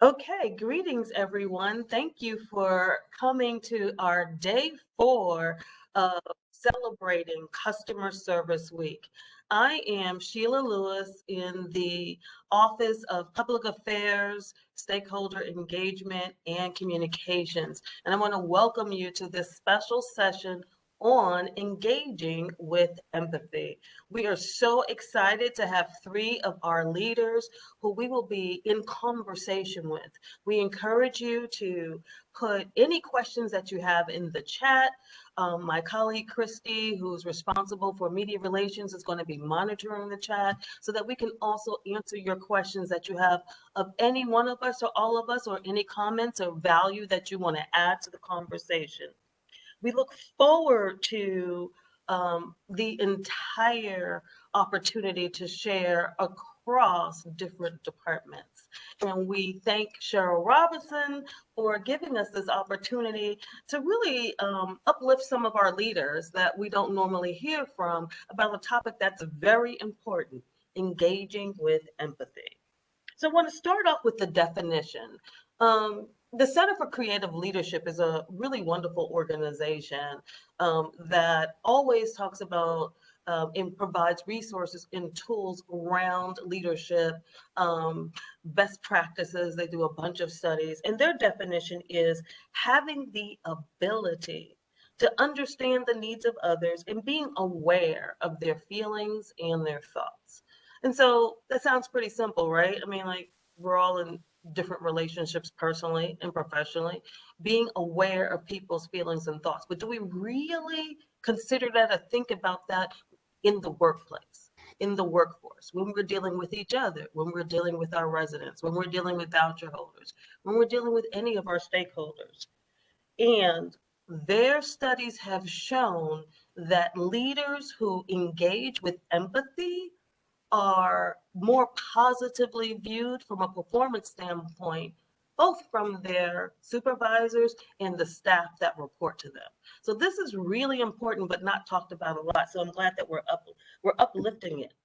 Okay, greetings everyone. Thank you for coming to our day 4 of celebrating Customer Service Week. I am Sheila Lewis in the Office of Public Affairs, Stakeholder Engagement, and Communications. And I want to welcome you to this special session on engaging with empathy. We are so excited to have 3 of our leaders who we will be in conversation with. We encourage you to put any questions that you have in the chat. My colleague Christy, who's responsible for media relations, is going to be monitoring the chat so that we can also answer your questions that you have of any one of us or all of us, or any comments or value that you want to add to the conversation. We look forward to the entire opportunity to share across different departments. And we thank Cheryl Robinson for giving us this opportunity to really uplift some of our leaders that we don't normally hear from about a topic that's very important: engaging with empathy. So I want to start off with the definition. The Center for Creative Leadership is a really wonderful organization that always talks about and provides resources and tools around leadership, best practices. They do a bunch of studies, and their definition is having the ability to understand the needs of others and being aware of their feelings and their thoughts. And so that sounds pretty simple, right? I mean, like, we're all in different relationships personally and professionally, being aware of people's feelings and thoughts. But do we really consider that or think about that in the workplace, in the workforce, when we're dealing with each other, when we're dealing with our residents, when we're dealing with voucher holders, when we're dealing with any of our stakeholders? And their studies have shown that leaders who engage with empathy are more positively viewed from a performance standpoint, both from their supervisors and the staff that report to them. So this is really important, but not talked about a lot. So I'm glad that we're uplifting it.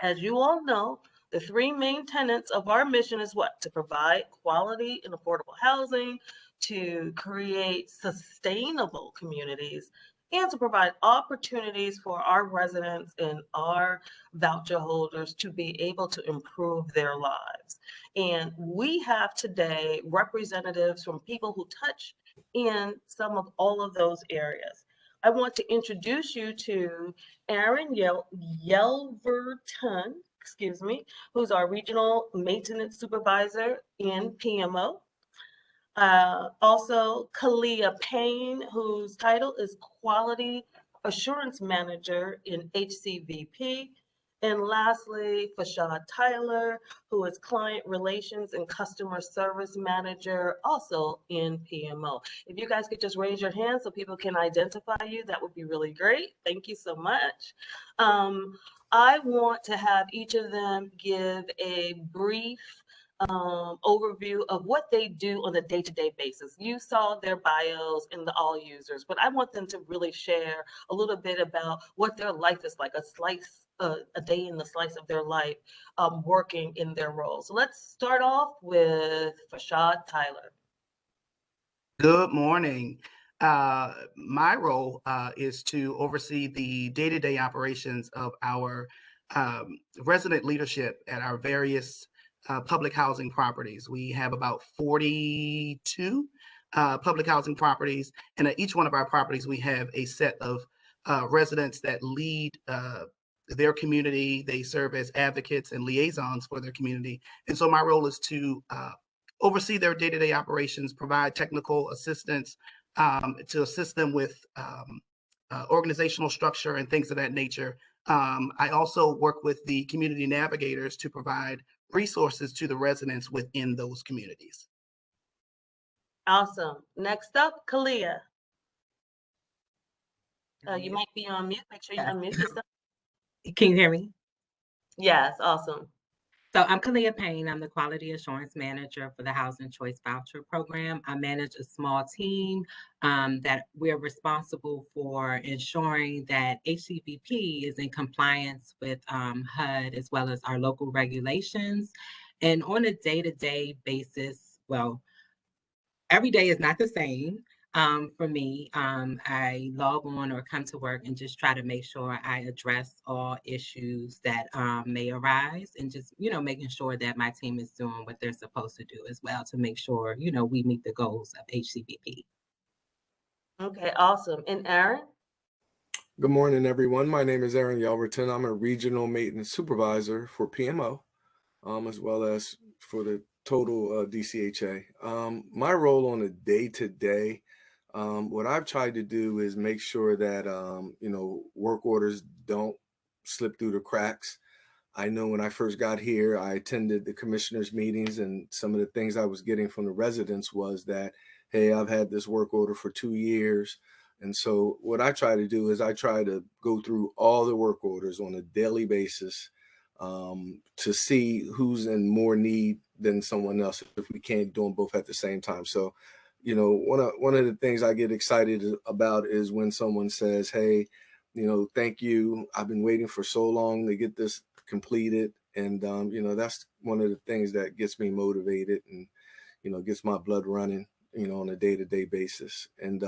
As you all know, the 3 main tenets of our mission is what? To provide quality and affordable housing, to create sustainable communities, and to provide opportunities for our residents and our voucher holders to be able to improve their lives. And we have today representatives from people who touch in some of all of those areas. I want to introduce you to Aaron Yelverton, excuse me, who's our regional maintenance supervisor in PMO. Also, Kalia Payne, whose title is Quality Assurance Manager in HCVP. And lastly, Fashad Tyler, who is Client Relations and Customer Service Manager, also in PMO. If you guys could just raise your hand so people can identify you, that would be really great. Thank you so much. I want to have each of them give a brief overview of what they do on a day-to-day basis. You saw their bios in the all users, but I want them to really share a little bit about what their life is like, a day in the slice of their life, working in their role. So let's start off with Fashad Tyler. Good morning. My role is to oversee the day-to-day operations of our resident leadership at our various public housing properties. We have about 42 public housing properties, and at each one of our properties, we have a set of residents that lead their community. They serve as advocates and liaisons for their community. And so my role is to oversee their day-to-day operations, provide technical assistance to assist them with organizational structure and things of that nature. I also work with the community navigators to provide resources to the residents within those communities. Awesome. Next up, Kalia. You might be on mute. Make sure you unmute yourself. Can you hear me? Yes, awesome. So I'm Kalia Payne. I'm the Quality Assurance Manager for the Housing Choice Voucher Program. I manage a small team that we're responsible for ensuring that HCVP is in compliance with HUD as well as our local regulations. And on a day-to-day basis, well, every day is not the same. For me, I log on or come to work and just try to make sure I address all issues that may arise, and just, making sure that my team is doing what they're supposed to do as well to make sure, we meet the goals of HCBP. Okay, awesome. And Aaron? Good morning, everyone. My name is Aaron Yelverton. I'm a regional maintenance supervisor for PMO, as well as for the total DCHA. My role on a day-to-day, what I've tried to do is make sure that, work orders don't slip through the cracks. I know when I first got here, I attended the commissioners' meetings, and some of the things I was getting from the residents was that, hey, I've had this work order for 2 years. And so what I try to do is I try to go through all the work orders on a daily basis, to see who's in more need than someone else if we can't do them both at the same time. So, one of the things I get excited about is when someone says, hey, thank you. I've been waiting for so long to get this completed. And, that's one of the things that gets me motivated and, gets my blood running, on a day-to-day basis. And,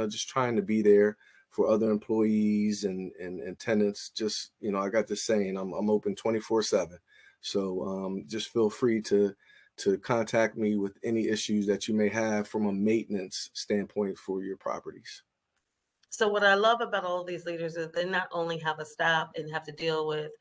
just trying to be there for other employees and tenants. Just, I got this saying, I'm open 24/7. So just feel free to contact me with any issues that you may have from a maintenance standpoint for your properties. So what I love about all of these leaders is they not only have a staff and have to deal with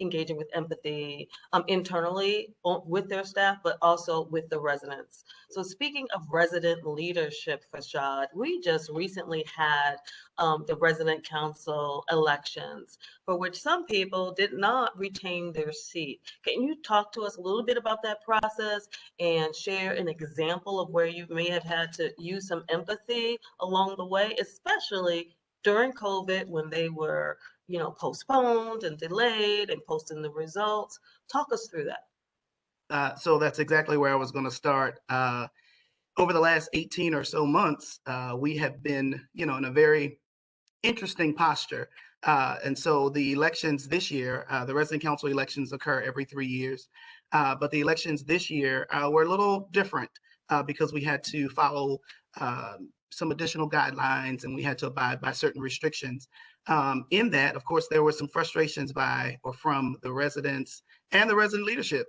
engaging with empathy internally with their staff, but also with the residents. So speaking of resident leadership, Fashad, we just recently had the resident council elections, for which some people did not retain their seat. Can you talk to us a little bit about that process and share an example of where you may have had to use some empathy along the way, especially during COVID when they were, postponed and delayed and posting the results? Talk us through that. So that's exactly where I was going to start. Over the last 18 or so months, we have been, in a very interesting posture. And so the elections this year, the resident council elections occur every 3 years. But the elections this year were a little different because we had to follow some additional guidelines, and we had to abide by certain restrictions. In that, of course, there were some frustrations from the residents and the resident leadership,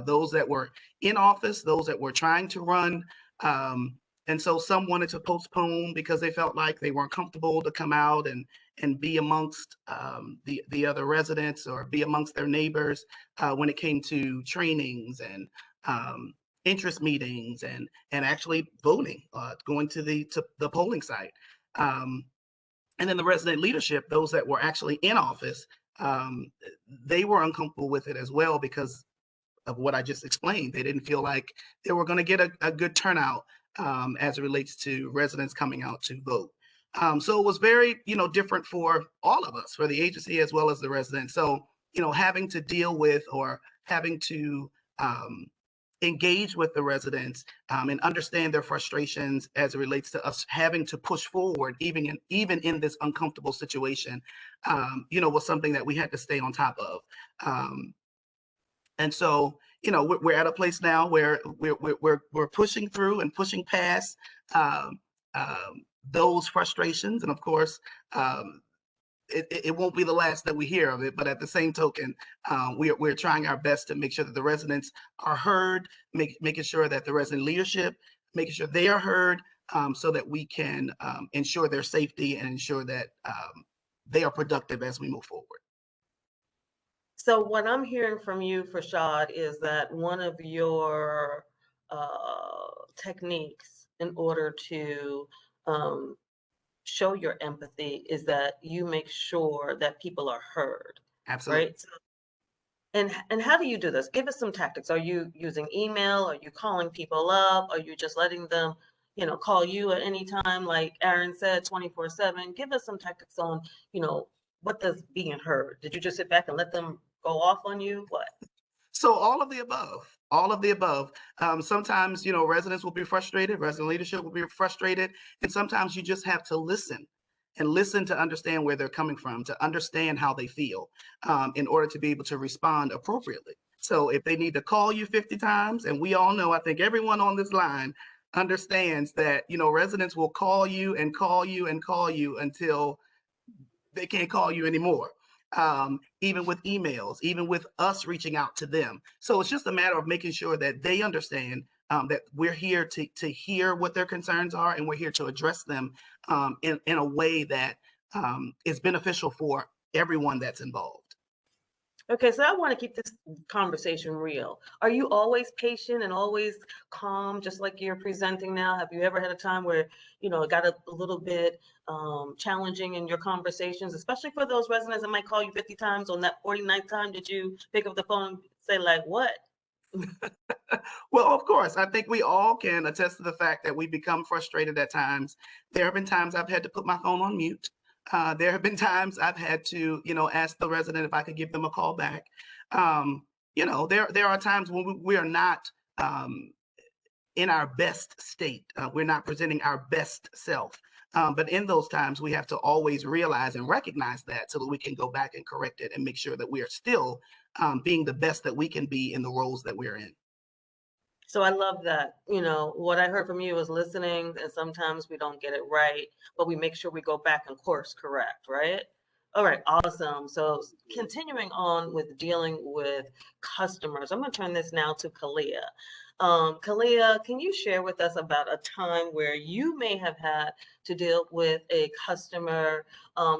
those that were in office, those that were trying to run. And so some wanted to postpone because they felt like they weren't comfortable to come out and be amongst the other residents or be amongst their neighbors when it came to trainings and interest meetings and actually voting, going to the polling site. And then the resident leadership, those that were actually in office, they were uncomfortable with it as well because of what I just explained. They didn't feel like they were going to get a good turnout as it relates to residents coming out to vote. So it was very, different for all of us, for the agency as well as the residents. So, having to deal with or having to engage with the residents and understand their frustrations as it relates to us having to push forward, even in this uncomfortable situation, was something that we had to stay on top of. And so, we're at a place now where we're pushing through and pushing past those frustrations. And of course, it won't be the last that we hear of it. But at the same token, we're trying our best to make sure that the residents are heard, making sure that the resident leadership, making sure they are heard, so that we can ensure their safety and ensure that they are productive as we move forward. So what I'm hearing from you, Fashad, is that one of your techniques in order to show your empathy is that you make sure that people are heard, Absolutely. right? So, and how do you do this? Give us some tactics. Are you using email? Are you calling people up? Are you just letting them, call you at any time, like Aaron said, 24/7? Give us some tactics on, what does being heard? Did you just sit back and let them go off on you? What? So all of the above, all of the above. Sometimes, residents will be frustrated, resident leadership will be frustrated, and sometimes you just have to listen and listen to understand where they're coming from, to understand how they feel, in order to be able to respond appropriately. So if they need to call you 50 times, and we all know, I think everyone on this line understands that, residents will call you and call you and call you until they can't call you anymore. Even with emails, even with us reaching out to them. So it's just a matter of making sure that they understand that we're here to hear what their concerns are, and we're here to address them in a way that is beneficial for everyone that's involved. Okay, so I want to keep this conversation real. Are you always patient and always calm, just like you're presenting now? Have you ever had a time where, it got a little bit challenging in your conversations, especially for those residents that might call you 50 times? On that 49th time, did you pick up the phone and say, like, what? Well, of course, I think we all can attest to the fact that we become frustrated at times. There have been times I've had to put my phone on mute. There have been times I've had to, ask the resident if I could give them a call back. There are times when we are not in our best state. We're not presenting our best self. But in those times, we have to always realize and recognize that, so that we can go back and correct it and make sure that we are still being the best that we can be in the roles that we're in. So I love that. What I heard from you was listening, and sometimes we don't get it right, but we make sure we go back and course correct, right? All right, awesome. So continuing on with dealing with customers, I'm going to turn this now to Kalia. Kalia, can you share with us about a time where you may have had to deal with a customer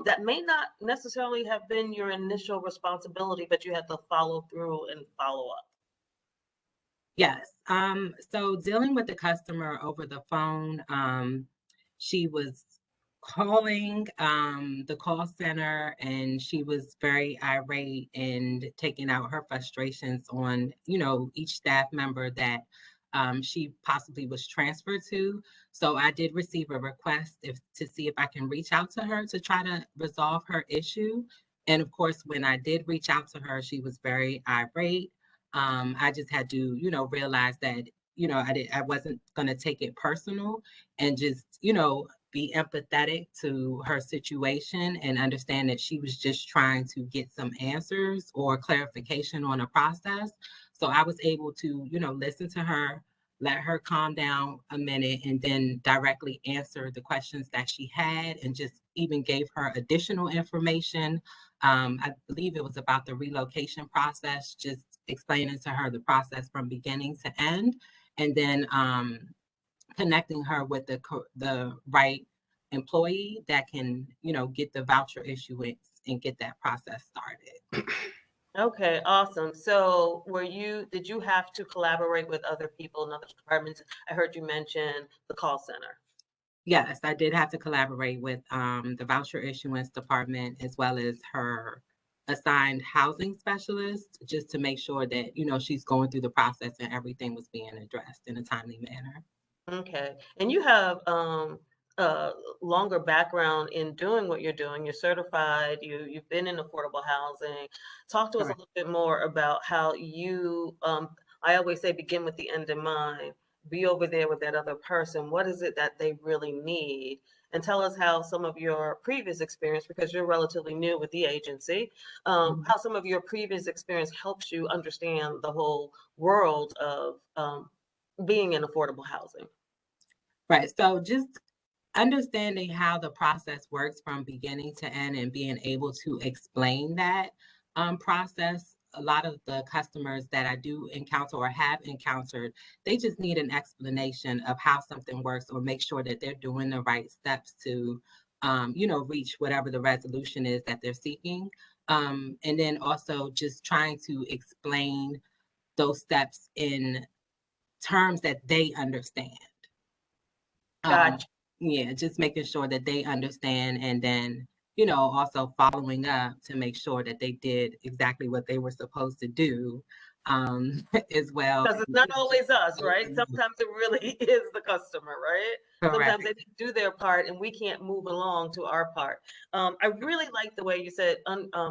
that may not necessarily have been your initial responsibility, but you had to follow through and follow up? Yes. So dealing with the customer over the phone, she was calling the call center, and she was very irate and taking out her frustrations on, each staff member that she possibly was transferred to. So I did receive a request to see if I can reach out to her to try to resolve her issue. And of course, when I did reach out to her, she was very irate. I just had to, realize that, I wasn't going to take it personal, and just, be empathetic to her situation and understand that she was just trying to get some answers or clarification on a process. So I was able to, listen to her, let her calm down a minute, and then directly answer the questions that she had, and just even gave her additional information. I believe it was about the relocation process, just explaining to her the process from beginning to end, and then connecting her with the right employee that can, get the voucher issuance and get that process started. Okay, awesome. So did you have to collaborate with other people in other departments? I heard you mention the call center. Yes, I did have to collaborate with the voucher issuance department, as well as her assigned housing specialist, just to make sure that, she's going through the process and everything was being addressed in a timely manner. Okay. And you have a longer background in doing what you're doing. You're certified, you've been in affordable housing. Talk to us a Correct. little bit more about how you, I always say, begin with the end in mind. Be over there with that other person. What is it that they really need? And tell us how some of your previous experience, because you're relatively new with the agency, how some of your previous experience helps you understand the whole world of being in affordable housing. Right. So just understanding how the process works from beginning to end, and being able to explain that process. A lot of the customers that I do encounter or have encountered, they just need an explanation of how something works, or make sure that they're doing the right steps to, reach whatever the resolution is that they're seeking. And then also just trying to explain those steps in terms that they understand. Um, Gotcha. yeah, just making sure that they understand, and then, also following up to make sure that they did exactly what they were supposed to do, as well. Because it's not always us, right? Sometimes it really is the customer, right? Correct. Sometimes they do their part and we can't move along to our part. I really like the way you said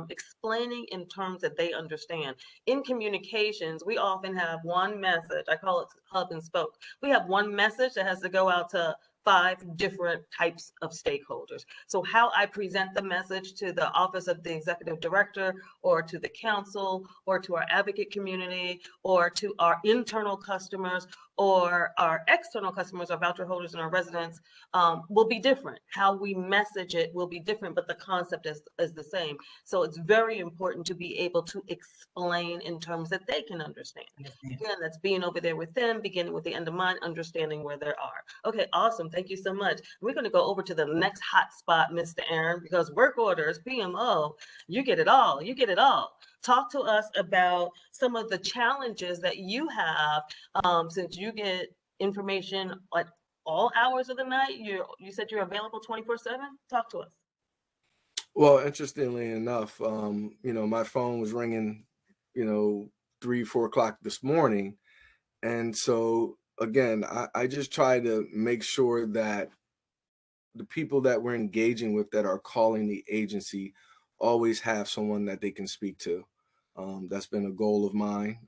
explaining in terms that they understand. In communications, we often have one message. I call it hub and spoke. We have one message that has to go out to 5 different types of stakeholders. So how I present the message to the office of the executive director, or to the council, or to our advocate community, or to our internal customers, or our external customers, our voucher holders and our residents, will be different. How we message it will be different, but the concept is the same. So it's very important to be able to explain in terms that they can understand. Yes, ma'am. Again, that's being over there with them, beginning with the end in mind, understanding where they are. Okay, awesome. Thank you so much. We're going to go over to the next hot spot, Mr. Aaron, because work orders, PMO, you get it all. You get it all. Talk to us about some of the challenges that you have, since you get information at all hours of the night. You said you're available 24/7. Talk to us. Well, interestingly enough, my phone was ringing, 3, 4 o'clock this morning. And so again, I just try to make sure that the people that we're engaging with that are calling the agency always have someone that they can speak to. That's been a goal of mine.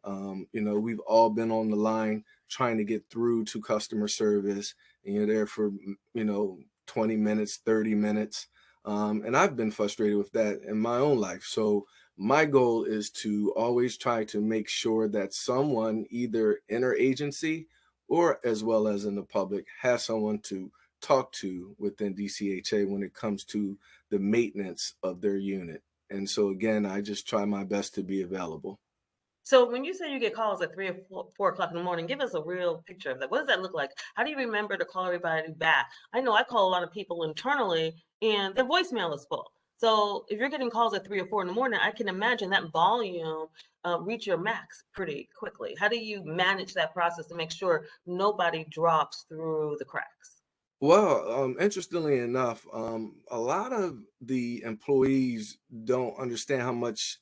We've all been on the line trying to get through to customer service, and you're there for, 20 minutes, 30 minutes. And I've been frustrated with that in my own life. So my goal is to always try to make sure that someone, either in our agency or as well as in the public, has someone to talk to within DCHA when it comes to the maintenance of their unit. And so again, I just try my best to be available. So when you say you get calls at 3 or 4 o'clock in the morning, give us a real picture of that. What does that look like? How do you remember to call everybody back? I know I call a lot of people internally and their voicemail is full. So if you're getting calls at 3 or 4 in the morning, I can imagine that volume reach your max pretty quickly. How do you manage that process to make sure nobody drops through the cracks? Well, interestingly enough, a lot of the employees don't understand how much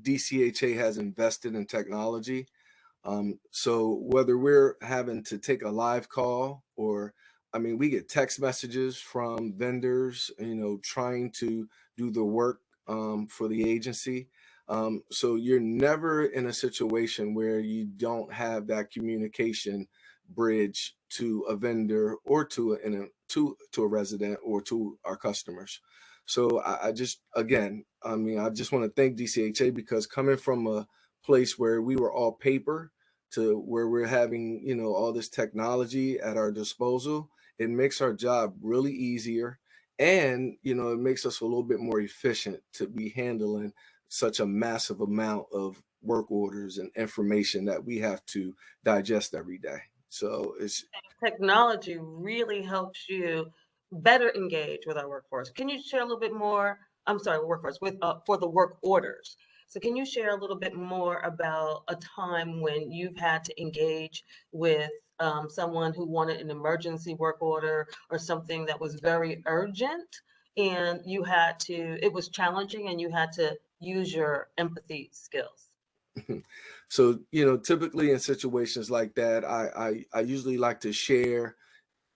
DCHA has invested in technology. So whether we're having to take a live call or, we get text messages from vendors, trying to do the work for the agency. So you're never in a situation where you don't have that communication bridge to a vendor or to a resident or to our customers. So I just, again, I just want to thank DCHA, because coming from a place where we were all paper to where we're having, all this technology at our disposal, it makes our job really easier. And, it makes us a little bit more efficient to be handling such a massive amount of work orders and information that we have to digest every day. So it's Technology really helps you better engage with our workforce. Can you share a little bit more? I'm sorry, workforce with for the work orders. So can you share a little bit more about a time when you've had to engage with someone who wanted an emergency work order or something that was very urgent, and it was challenging and you had to use your empathy skills? so, typically in situations like that, I usually like to share,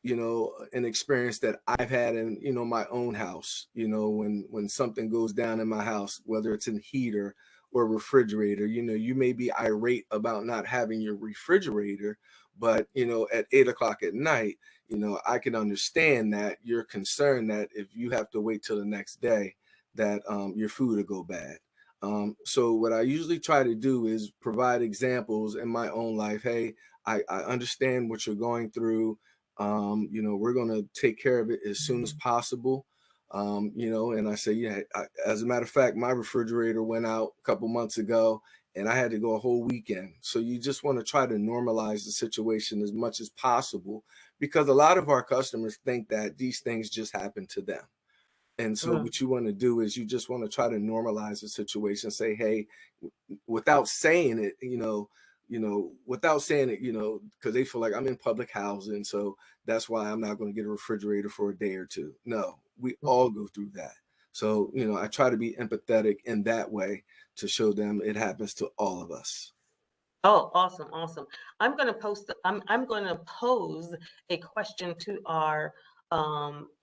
an experience that I've had in, my own house, when something goes down in my house, whether it's in heater or refrigerator, you may be irate about not having your refrigerator, but, at 8 o'clock at night, I can understand that you're concerned that if you have to wait till the next day, that your food will go bad. So what I usually try to do is provide examples in my own life. Hey, I understand what you're going through. We're going to take care of it as soon as possible. And I say, yeah, as a matter of fact, my refrigerator went out a couple months ago and I had to go a whole weekend. So you just want to try to normalize the situation as much as possible, because a lot of our customers think that these things just happen to them. And so Mm. what you want to do is you just want to try to normalize the situation, say, hey, without saying it, without saying it, because they feel like I'm in public housing. So that's why I'm not going to get a refrigerator for a day or two. No, we all go through that. So, I try to be empathetic in that way to show them it happens to all of us. Oh, awesome, awesome. I'm going to pose a question to our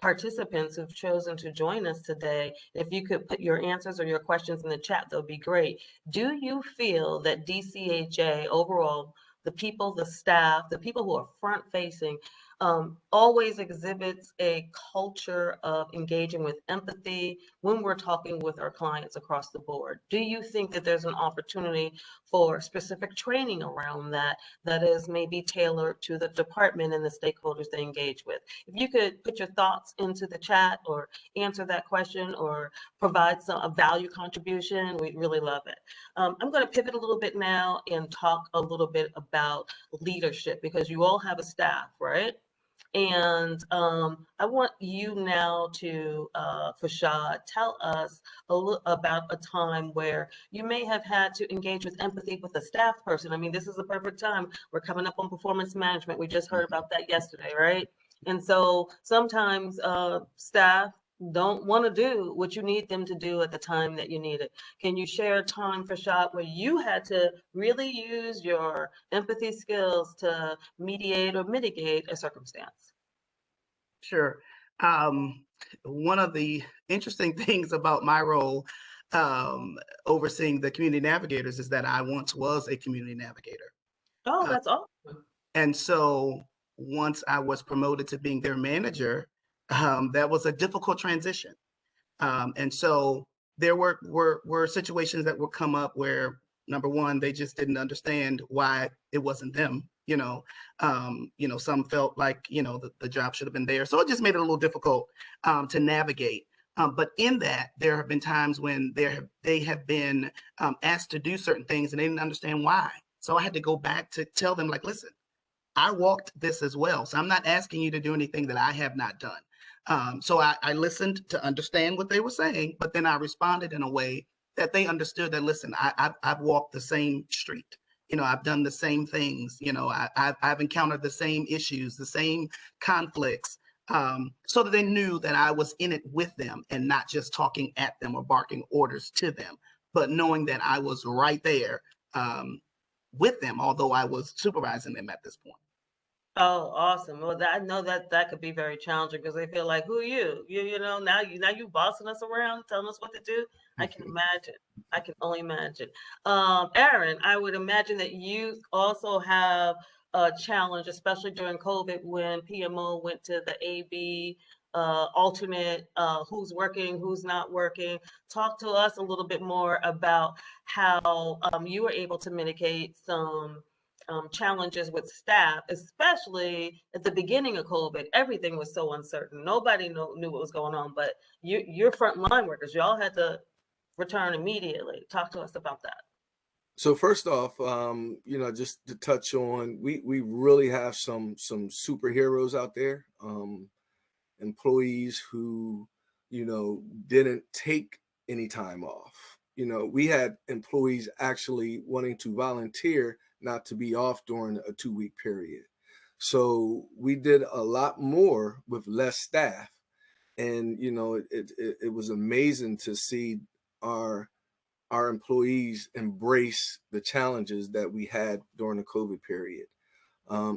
participants who've chosen to join us today. If you could put your answers or your questions in the chat, that would be great. Do you feel that DCHA overall the people, the staff, the people who are front facing, always exhibits a culture of engaging with empathy when we're talking with our clients across the board. Do you think that there's an opportunity for specific training around that, that is maybe tailored to the department and the stakeholders they engage with? If you could put your thoughts into the chat or answer that question or provide a value contribution, we'd really love it. I'm going to pivot a little bit now and talk a little bit about leadership, because you all have a staff, right? And I want you now to, Fashad, tell us about a time where you may have had to engage with empathy with a staff person. I mean, this is the perfect time. We're coming up on performance management. We just heard about that yesterday, right? And so sometimes staff don't want to do what you need them to do at the time that you need it. Can you share a time, Fashad, where you had to really use your empathy skills to mediate or mitigate a circumstance? Sure. One of the interesting things about my role overseeing the community navigators is that I once was a community navigator. Oh, Uh, that's awesome. and so once I was promoted to being their manager, that was a difficult transition. And so there were situations that would come up where, number one, they just didn't understand why it wasn't them. Some felt like the job should have been there, so it just made it a little difficult to navigate. But in that, there have been times when they have been asked to do certain things and they didn't understand why. So I had to go back to tell them, like, listen, I walked this as well, so I'm not asking you to do anything that I have not done. So I listened to understand what they were saying, but then I responded in a way that they understood that, listen, I've walked the same street. I've done the same things. I've encountered the same issues, the same conflicts, so that they knew that I was in it with them and not just talking at them or barking orders to them, but knowing that I was right there with them, although I was supervising them at this point. Oh, awesome. Well, I know that could be very challenging because they feel like, who you? Now you bossing us around, telling us what to do. I can imagine. I can only imagine. Aaron, I would imagine that you also have a challenge, especially during COVID when PMO went to the AB alternate, who's working, who's not working. Talk to us a little bit more about how you were able to mitigate some challenges with staff, especially at the beginning of COVID. Everything was so uncertain. Nobody knew what was going on, but you're frontline workers. Y'all had to return immediately. Talk to us about that. So first off, just to touch on, we really have some superheroes out there, employees who, didn't take any time off. We had employees actually wanting to volunteer not to be off during a 2-week period. So we did a lot more with less staff. And, it was amazing to see our employees embrace the challenges that we had during the COVID period.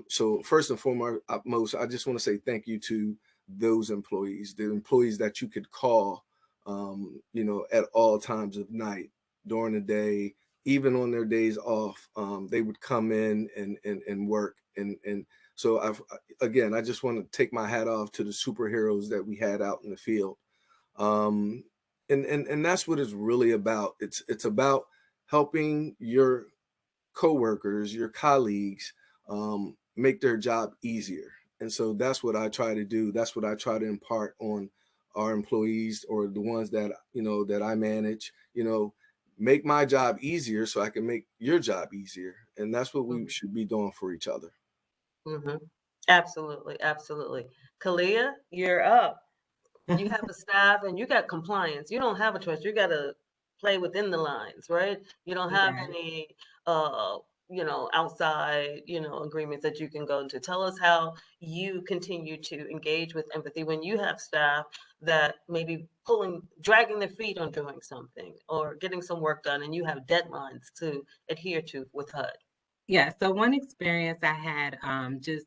So first and foremost, I just want to say thank you to those employees, the employees that you could call, at all times of night, during the day, even on their days off. They would come in and work. And so I just want to take my hat off to the superheroes that we had out in the field. And that's what it's really about. It's about helping your coworkers, your colleagues, make their job easier. And so that's what I try to do. That's what I try to impart on our employees, or the ones that that I manage. Make my job easier so I can make your job easier. And that's what we should be doing for each other. Mm-hmm. Absolutely, absolutely. Kalia, you're up. You have a staff and you got compliance. You don't have a choice. You got to play within the lines, right? You don't have any, outside, agreements that you can go into. Tell us how you continue to engage with empathy when you have staff that maybe dragging their feet on doing something or getting some work done, and you have deadlines to adhere to with HUD. Yeah. So one experience I had, just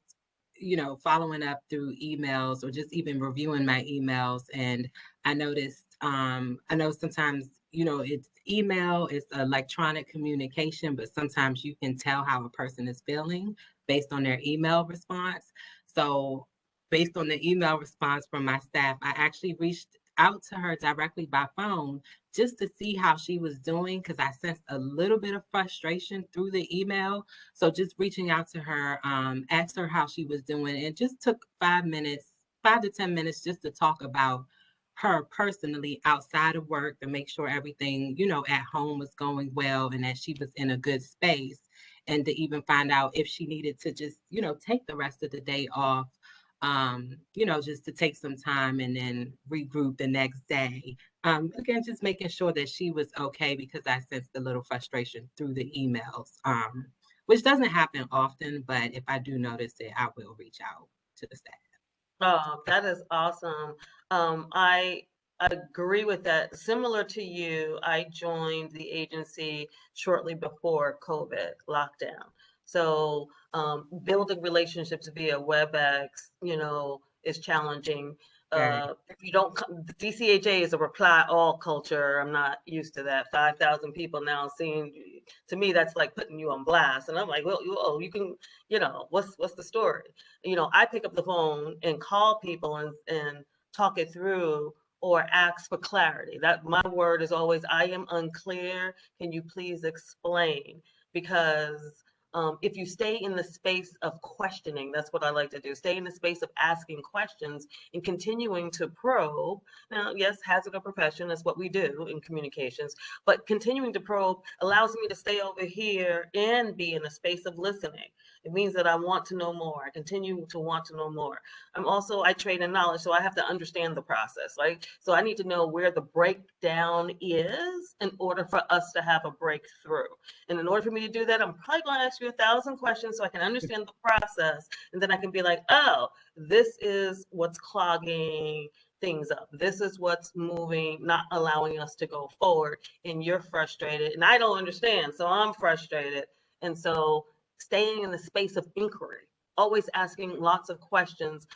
following up through emails or just even reviewing my emails. And I noticed, I know sometimes it's email, it's electronic communication, but sometimes you can tell how a person is feeling based on their email response. So based on the email response from my staff, I actually reached out to her directly by phone just to see how she was doing, because I sensed a little bit of frustration through the email. So just reaching out to her, asked her how she was doing. It just took 5 minutes, 5 to 10 minutes, just to talk about her personally outside of work, to make sure everything, at home was going well and that she was in a good space. And to even find out if she needed to just, take the rest of the day off, just to take some time and then regroup the next day. Again, just making sure that she was okay, because I sensed a little frustration through the emails, which doesn't happen often, but if I do notice it, I will reach out to the staff. Oh, that is awesome. I agree with that. Similar to you, I joined the agency shortly before COVID lockdown. So building relationships via WebEx, is challenging. If you don't, DCHA is a reply all culture. I'm not used to that. 5,000 people now seeing, to me, that's like putting you on blast. And I'm like, well, you can, what's the story? I pick up the phone and call people and talk it through, or ask for clarity. That my word is always, I am unclear. Can you please explain? Because if you stay in the space of questioning, that's what I like to do. Stay in the space of asking questions and continuing to probe. Now, yes, hazard of profession, that's what we do in communications, but continuing to probe allows me to stay over here and be in a space of listening. It means that I want to know more. I continue to want to know more. I trade in knowledge, so I have to understand the process, right? So I need to know where the breakdown is in order for us to have a breakthrough. And in order for me to do that, I'm probably going to ask you 1,000 questions so I can understand the process. And then I can be like, oh, this is what's clogging things up. This is what's moving, not allowing us to go forward. And you're frustrated and I don't understand. So I'm frustrated. And so staying in the space of inquiry, always asking lots of questions,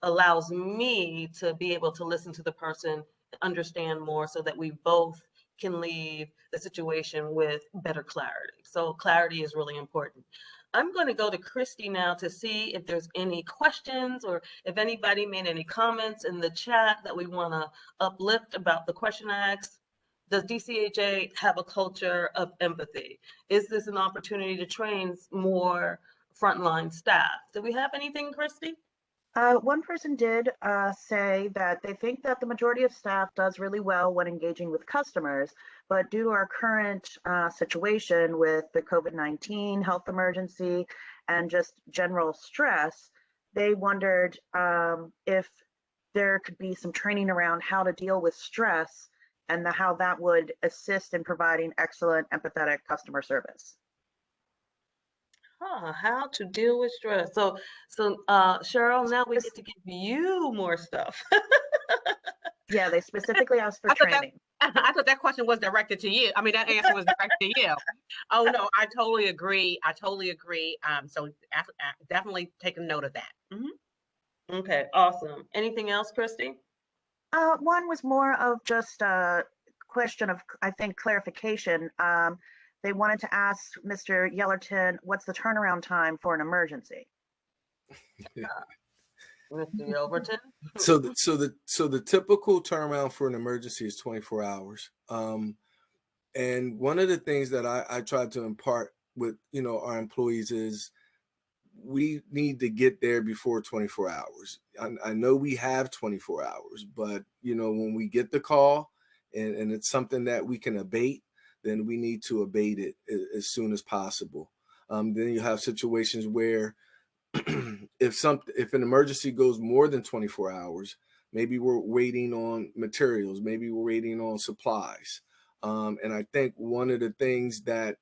allows me to be able to listen to the person, understand more, so that we both can leave the situation with better clarity. So clarity is really important. I'm going to go to Christy now to see if there's any questions, or if anybody made any comments in the chat that we want to uplift about the question I asked. Does DCHA have a culture of empathy? Is this an opportunity to train more frontline staff? Do we have anything, Christy? One person did say that they think that the majority of staff does really well when engaging with customers, but due to our current situation with the COVID-19 health emergency and just general stress, they wondered if there could be some training around how to deal with stress and how that would assist in providing excellent empathetic customer service. How to deal with stress. So Cheryl, now we get to give you more stuff. Yeah, they specifically asked for training. I thought that question was directed to you. I mean, that answer was directed to you. Oh no, I totally agree. So definitely take a note of that. Mm-hmm. Okay, awesome. Anything else, Christy? One was more of just a question of, I think, clarification. They wanted to ask Mr. Yelverton, what's the turnaround time for an emergency? Mr. Yelverton? So the typical turnaround for an emergency is 24 hours. And one of the things that I try to impart with our employees is we need to get there before 24 hours. I know we have 24 hours, but when we get the call and it's something that we can abate, then we need to abate it as soon as possible. Then you have situations where if an emergency goes more than 24 hours, maybe we're waiting on materials, maybe we're waiting on supplies. And I think one of the things that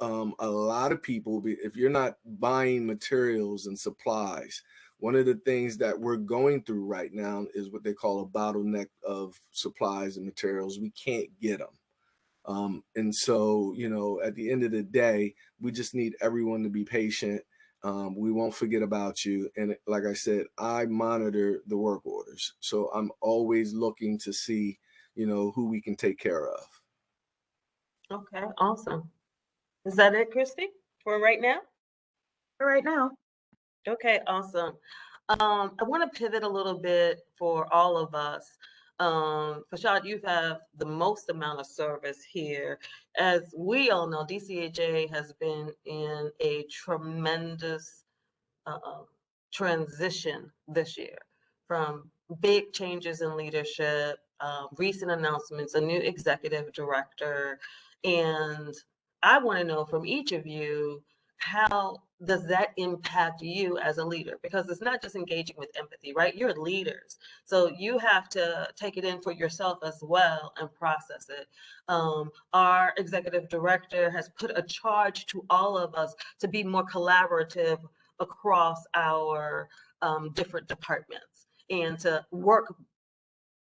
a lot of people, if you're not buying materials and supplies, one of the things that we're going through right now is what they call a bottleneck of supplies and materials. We can't get them. And so, at the end of the day, we just need everyone to be patient. We won't forget about you. And like I said, I monitor the work orders. So I'm always looking to see, who we can take care of. Okay, awesome. Is that it, Christy, for right now? For right now. Okay, awesome. I want to pivot a little bit for all of us. Fashad, you have the most amount of service here. As we all know, DCHA has been in a tremendous uh, transition this year from big changes in leadership, recent announcements, a new executive director. And I want to know from each of you, how does that impact you as a leader? Because it's not just engaging with empathy, right? You're leaders. So you have to take it in for yourself as well and process it. Our executive director has put a charge to all of us to be more collaborative across our different departments and to work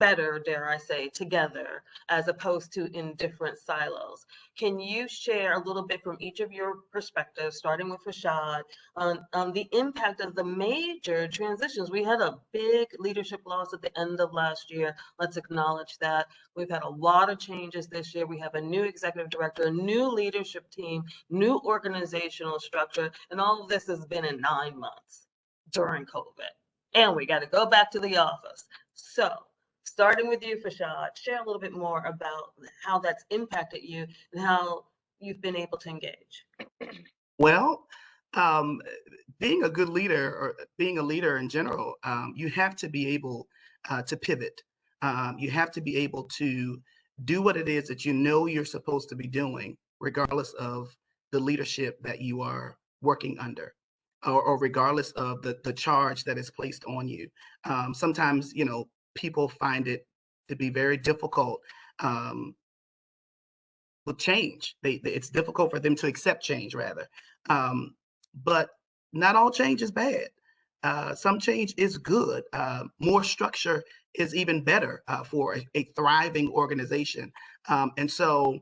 better, dare I say, together as opposed to in different silos. Can you share a little bit from each of your perspectives, starting with Fashad, on the impact of the major transitions? We had a big leadership loss at the end of last year. Let's acknowledge that. We've had a lot of changes this year. We have a new executive director, a new leadership team, new organizational structure, and all of this has been in 9 months during COVID. And we got to go back to the office. So, starting with you, Fashad, share a little bit more about how that's impacted you and how you've been able to engage. Well, um, being a good leader or being a leader in general, you have to be able to pivot. You have to be able to do what it is that you know you're supposed to be doing, regardless of the leadership that you are working under, or regardless of the charge that is placed on you. Sometimes, people find it to be very difficult with change. It's difficult for them to accept change, rather. Um, but not all change is bad. Some change is good. More structure is even better for a thriving organization. And so,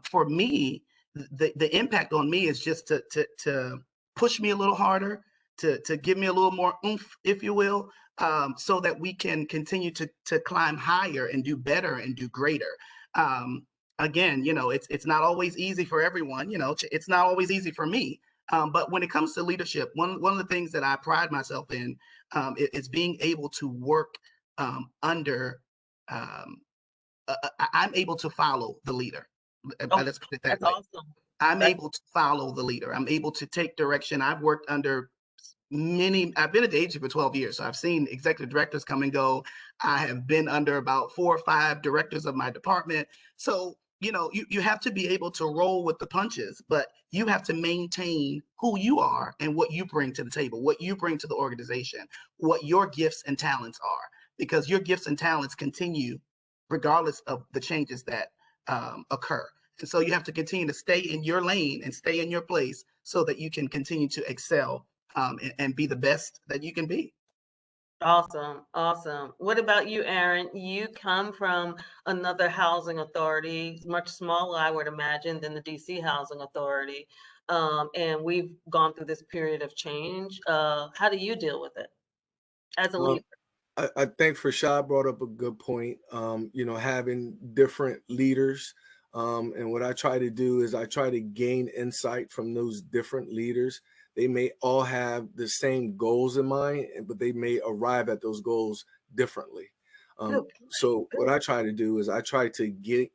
for me, the impact on me is just to push me a little harder, to give me a little more oomph, if you will, so that we can continue to climb higher and do better and do greater. Again, it's not always easy for everyone. It's not always easy for me. But when it comes to leadership, one of the things that I pride myself in is being able to work under. I'm able to follow the leader. Oh, Let's put it that that's way. awesome. I'm That's able to follow the leader. I'm able to take direction. I've worked under I've been at the agency for 12 years, so I've seen executive directors come and go. I have been under about 4 or 5 directors of my department. So, you have to be able to roll with the punches, but you have to maintain who you are and what you bring to the table, what you bring to the organization, what your gifts and talents are, because your gifts and talents continue regardless of the changes that occur. And so you have to continue to stay in your lane and stay in your place so that you can continue to excel and be the best that you can be. awesome. Awesome. What about you, Aaron? You come from another housing authority, much smaller, I would imagine, than the DC Housing Authority. And we've gone through this period of change. How do you deal with it as a Well, leader? I think Fashad brought up a good point. Having different leaders. And what I try to do is I try to gain insight from those different leaders. They may all have the same goals in mind, but they may arrive at those goals differently. Good. So what Good. I try to do is I try to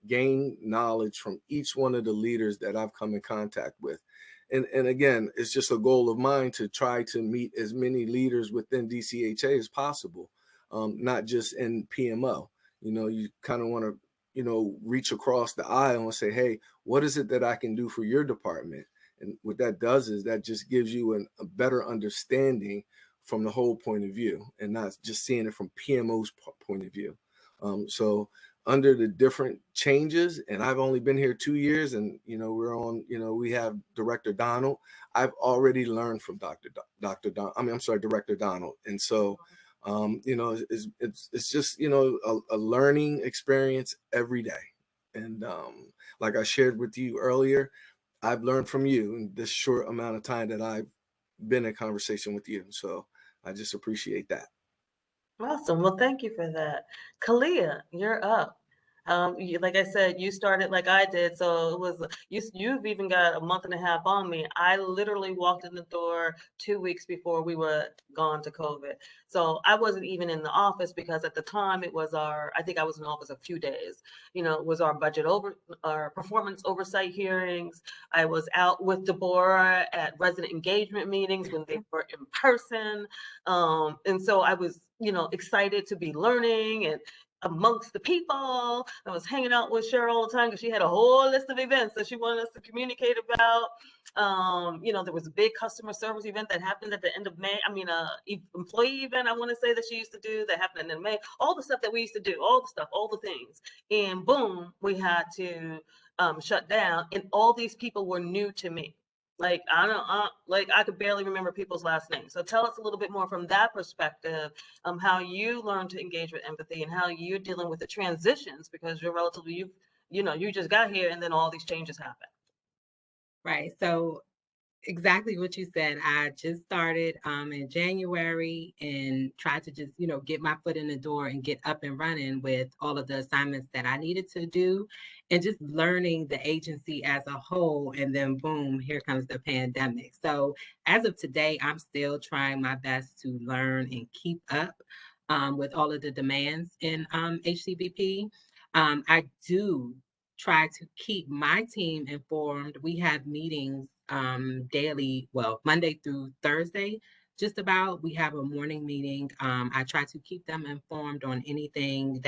gain knowledge from each one of the leaders that I've come in contact with. And again, it's just a goal of mine to try to meet as many leaders within DCHA as possible, not just in PMO. You kind of want to, reach across the aisle and say, hey, what is it that I can do for your department? And what that does is that just gives you a better understanding from the whole point of view and not just seeing it from PMO's point of view. So under the different changes, and I've only been here 2 years, and we have Director Donald. I've already learned from Director Donald, and so it's just a learning experience every day. And like I shared with you earlier, I've learned from you in this short amount of time that I've been in conversation with you. So I just appreciate that. Awesome. Well, thank you for that. Kalia, you're up. Like I said, you started like I did, so it was you've even got a month and a half on me. I literally walked in the door 2 weeks before we were gone to COVID. So I wasn't even in the office because at the time it was I think I was in the office a few days. It was our performance oversight hearings. I was out with Deborah at resident engagement meetings when they were in person. And so I was, excited to be learning and amongst the people. I was hanging out with Cheryl all the time because she had a whole list of events that she wanted us to communicate about. There was a big customer service event that happened at the end of May. Employee event, I want to say, that she used to do that happened in May. All the stuff that we used to do, all the stuff, all the things. And boom, we had to shut down. And all these people were new to me. Like, I could barely remember people's last names. So tell us a little bit more from that perspective, how you learn to engage with empathy and how you're dealing with the transitions, because you're relatively, you just got here and then all these changes happen. Right. So exactly what you said. I just started in January and tried to just, get my foot in the door and get up and running with all of the assignments that I needed to do and just learning the agency as a whole. And then boom, here comes the pandemic. So as of today, I'm still trying my best to learn and keep up with all of the demands in HCBP. I do try to keep my team informed. We have meetings daily, well, Monday through Thursday, just about. We have a morning meeting. I try to keep them informed on anything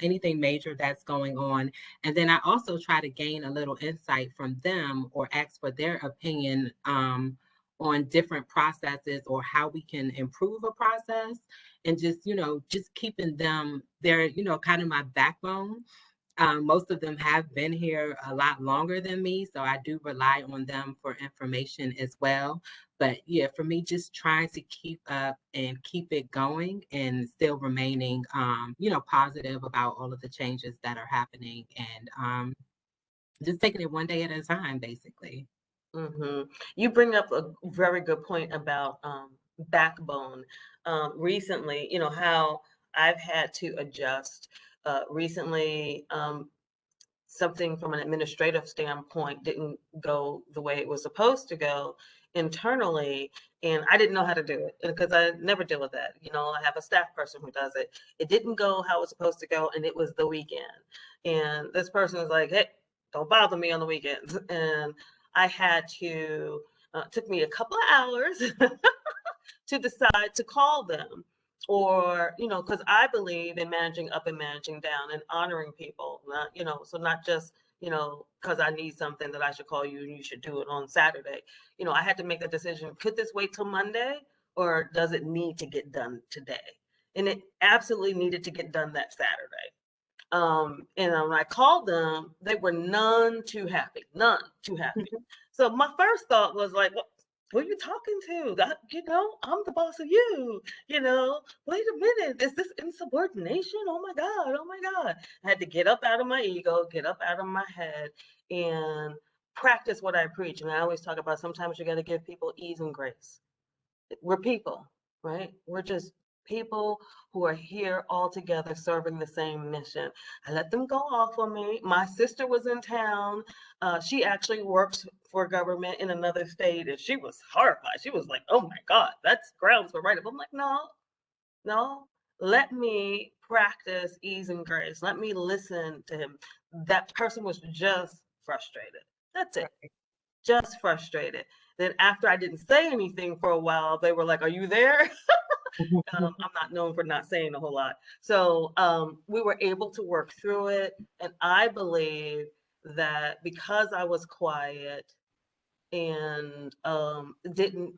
anything major that's going on. And then I also try to gain a little insight from them or ask for their opinion on different processes or how we can improve a process. And just keeping them, they're, kind of my backbone. Most of them have been here a lot longer than me, so I do rely on them for information as well. But yeah, for me, just trying to keep up and keep it going and still remaining, positive about all of the changes that are happening and just taking it one day at a time, basically. Mm-hmm. You bring up a very good point about backbone. Recently, how I've had to adjust. Recently, something from an administrative standpoint didn't go the way it was supposed to go internally, and I didn't know how to do it because I never deal with that. I have a staff person who does it. It didn't go how it was supposed to go, and it was the weekend. And this person was like, "Hey, don't bother me on the weekends." And I had to, took me a couple of hours to decide to call them, or because I believe in managing up and managing down and honoring people, not so not just because I need something that I should call you and you should do it on Saturday. I had to make the decision: could this wait till Monday, or does it need to get done today? And it absolutely needed to get done that Saturday. And when I called them, they were none too happy. So my first thought was like, well, who are you talking to? I'm the boss of you. Wait a minute, is this insubordination? Oh my God, oh my God. I had to get up out of my ego, get up out of my head, and practice what I preach. And I always talk about sometimes you got to give people ease and grace. We're people, right? We're just people who are here all together serving the same mission. I let them go off on me. My sister was in town. She actually works for government in another state, and she was horrified. She was like, "Oh my God, that's grounds for write-up." I'm like, no. Let me practice ease and grace. Let me listen to him. That person was just frustrated. That's it. Just frustrated. Then after I didn't say anything for a while, they were like, "Are you there?" I'm not known for not saying a whole lot. So we were able to work through it. And I believe that because I was quiet and didn't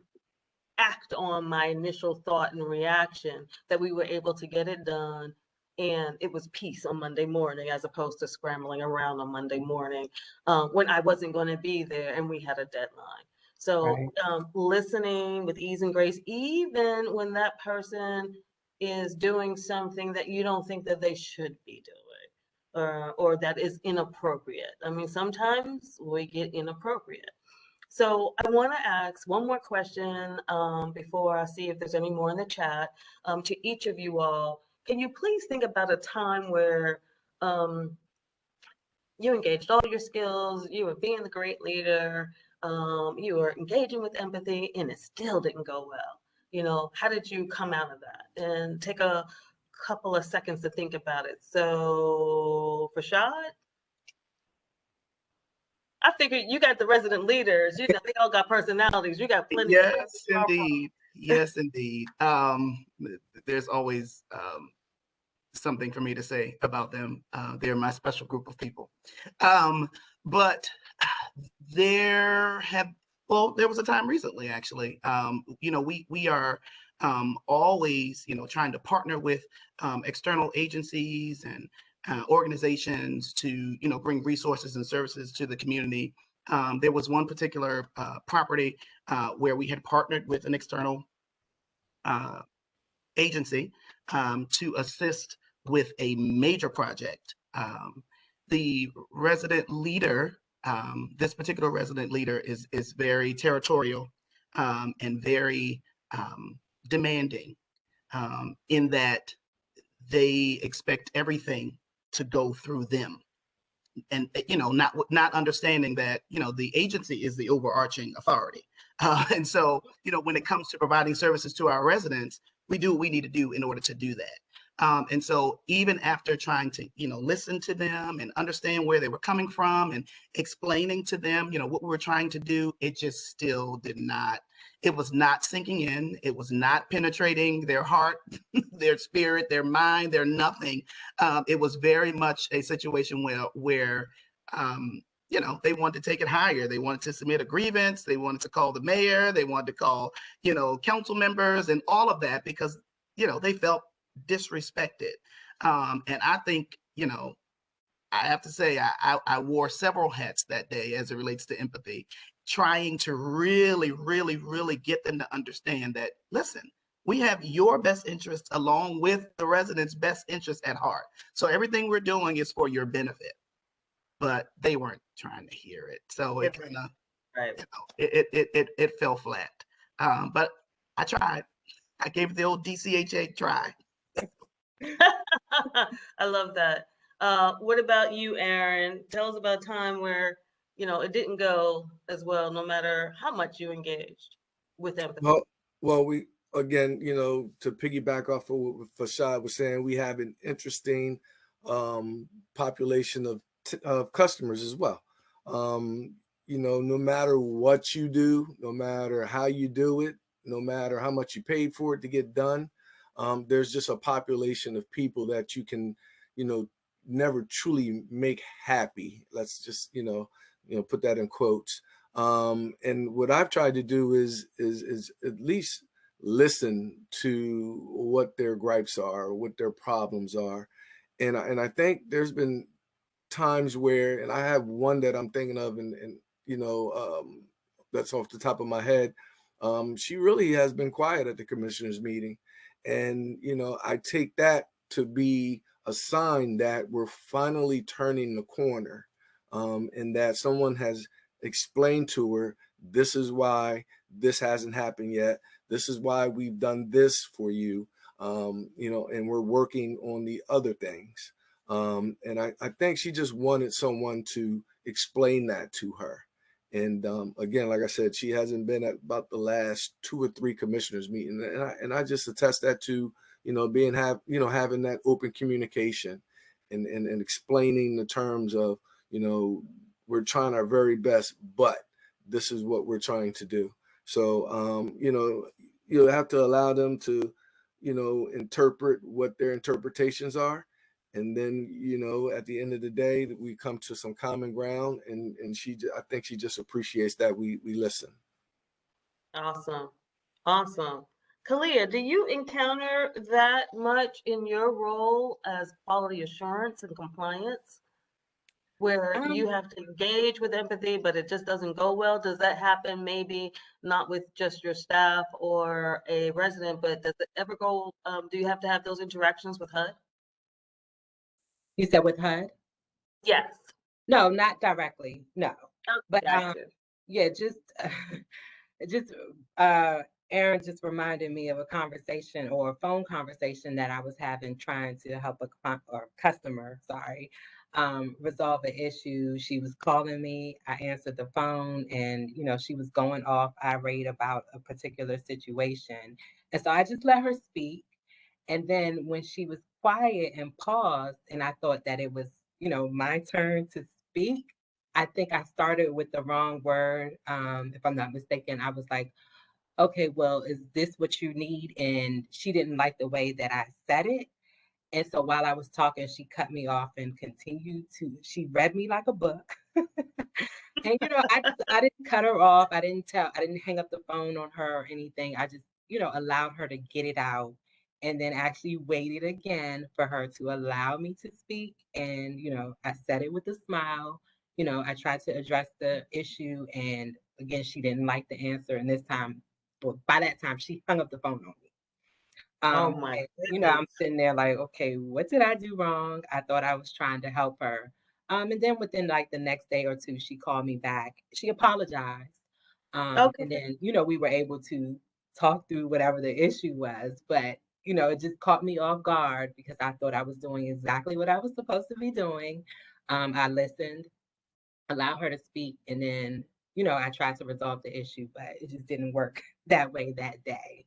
act on my initial thought and reaction, that we were able to get it done. And it was peace on Monday morning, as opposed to scrambling around on Monday morning when I wasn't going to be there and we had a deadline. So Right. listening with ease and grace, even when that person is doing something that you don't think that they should be doing, or that is inappropriate. I mean, sometimes we get inappropriate. So I want to ask one more question before I see if there's any more in the chat to each of you all. Can you please think about a time where you engaged all your skills, you were being the great leader, you were engaging with empathy, and it still didn't go well. You know, how did you come out of that? And take a couple of seconds to think about it. So, Fashad, I figured you got the resident leaders. You know, they all got personalities. You got plenty of Yes, indeed. Yes, indeed. There's always something for me to say about them. They're my special group of people. But there was a time recently, actually. We are always, trying to partner with external agencies and organizations to, bring resources and services to the community. There was one particular property where we had partnered with an external agency to assist with a major project. The resident leader, this particular resident leader is very territorial and very demanding in that they expect everything to go through them. And not understanding that the agency is the overarching authority, and so when it comes to providing services to our residents, we do what we need to do in order to do that. And so even after trying to listen to them and understand where they were coming from and explaining to them what we were trying to do, it just still did not. It was not sinking in. It was not penetrating their heart, their spirit, their mind, their nothing. It was very much a situation where they wanted to take it higher. They wanted to submit a grievance. They wanted to call the mayor. They wanted to call, council members and all of that because, they felt disrespected. And I think, I have to say, I wore several hats that day as it relates to empathy, trying to really, really, really get them to understand that, listen, we have your best interest along with the residents' best interest at heart. So everything we're doing is for your benefit. But they weren't trying to hear it. So it kind of, right. it fell flat. But I tried. I gave it the old DCHA try. I love that. What about you, Aaron? Tell us about a time where, it didn't go as well, no matter how much you engaged with empathy. Well, we again, to piggyback off of what Fashad was saying, we have an interesting population of customers as well. No matter what you do, no matter how you do it, no matter how much you paid for it to get done, there's just a population of people that you can, never truly make happy. Let's just, put that in quotes. And what I've tried to do is at least listen to what their gripes are, what their problems are. And I think there's been times where, and I have one that I'm thinking of, and that's off the top of my head. She really has been quiet at the commissioners meeting. And, I take that to be a sign that we're finally turning the corner, and that someone has explained to her, this is why this hasn't happened yet. This is why we've done this for you, and we're working on the other things. And I think she just wanted someone to explain that to her. And again, like I said, she hasn't been at about the last 2 or 3 commissioners meetings, and I just attest that to having that open communication and explaining the terms of we're trying our very best, but this is what we're trying to do. So you'll have to allow them to interpret what their interpretations are. And then, at the end of the day, we come to some common ground, and I think she just appreciates that we listen. Awesome. Awesome. Kalia, do you encounter that much in your role as quality assurance and compliance, where you have to engage with empathy, but it just doesn't go well? Does that happen maybe not with just your staff or a resident, but does it ever go, do you have to have those interactions with HUD? You said with HUD? Yes. No, not directly. No. Oh, But gotcha. yeah, just Aaron just reminded me of a conversation or a phone conversation that I was having trying to help a customer, sorry, resolve an issue. She was calling me. I answered the phone, and she was going off irate about a particular situation. And so I just let her speak. And then when she was quiet and paused, and I thought that it was, my turn to speak, I think I started with the wrong word. If I'm not mistaken, I was like, okay, well, is this what you need? And she didn't like the way that I said it. And so while I was talking, she cut me off and she read me like a book. And I didn't cut her off. I didn't hang up the phone on her or anything. I just, allowed her to get it out, and then actually waited again for her to allow me to speak. And, I said it with a smile. I tried to address the issue, and again, she didn't like the answer. And this time, well, by that time, she hung up the phone on me. Oh my I'm goodness. sitting there like, okay, what did I do wrong? I thought I was trying to help her. And then within like the next day or two, she called me back. She apologized. Okay. And then, we were able to talk through whatever the issue was. But, it just caught me off guard because I thought I was doing exactly what I was supposed to be doing. I listened, allowed her to speak, and then, I tried to resolve the issue, but it just didn't work that way that day.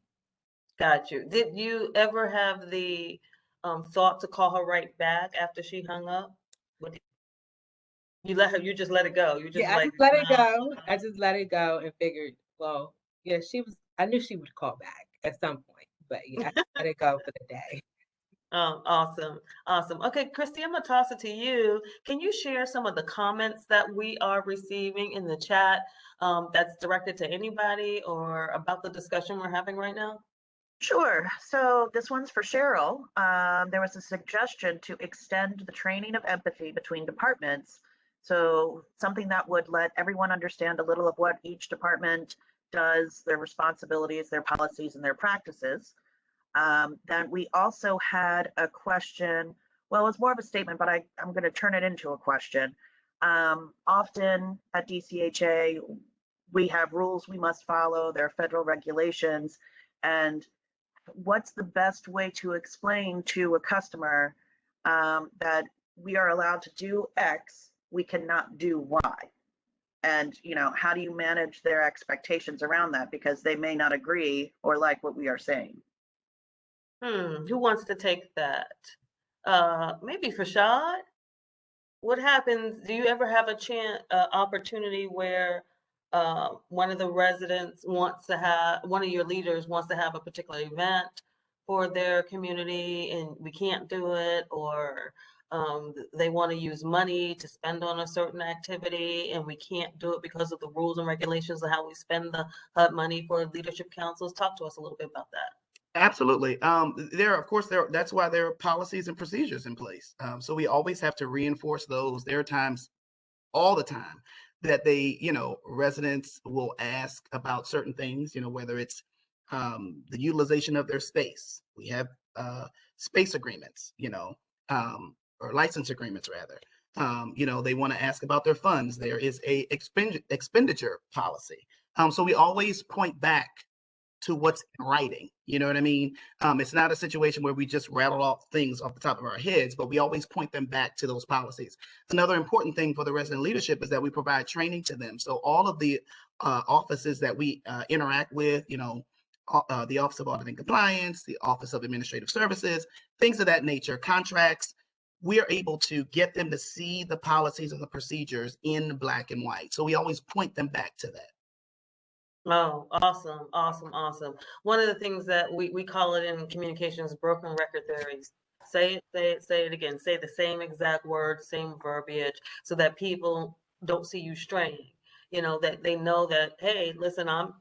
Got you. Did you ever have the thought to call her right back after she hung up? What you just let it go. You just Yeah, I like, just let it nah. go. I just let it go and figured, well, yeah, I knew she would call back at some point, but yeah, I just let it go for the day. Oh, awesome. Awesome. Okay, Christy, I'm gonna toss it to you. Can you share some of the comments that we are receiving in the chat that's directed to anybody or about the discussion we're having right now? Sure. So this one's for Cheryl. There was a suggestion to extend the training of empathy between departments. So something that would let everyone understand a little of what each department does, their responsibilities, their policies, and their practices. Then we also had a question. Well, it was more of a statement, but I'm going to turn it into a question. Often at DCHA, we have rules we must follow. There are federal regulations. And what's the best way to explain to a customer that we are allowed to do X, we cannot do Y? And how do you manage their expectations around that, because they may not agree or like what we are saying? Who wants to take that? Maybe Fashad? What happens? Do you ever have a opportunity where one of the residents wants to have, one of your leaders wants to have a particular event for their community and we can't do it, or they want to use money to spend on a certain activity and we can't do it because of the rules and regulations of how we spend the HUD money for leadership councils? Talk to us a little bit about that. Absolutely. That's why there are policies and procedures in place. So we always have to reinforce those. There are times, all the time, that residents will ask about certain things, whether it's the utilization of their space. We have space agreements, or license agreements rather. They want to ask about their funds. There is a expenditure policy. So we always point back to what's in writing. You know what I mean? It's not a situation where we just rattle off things off the top of our heads, but we always point them back to those policies. Another important thing for the resident leadership is that we provide training to them. So all of the offices that we interact with, the Office of Audit and Compliance, the Office of Administrative Services, things of that nature, contracts, we are able to get them to see the policies and the procedures in black and white. So we always point them back to that. Oh, awesome, awesome, awesome. One of the things that we call it in communications, broken record theories. Say it again. Say the same exact word, same verbiage, so that people don't see you straying. That they know that, hey, listen, I'm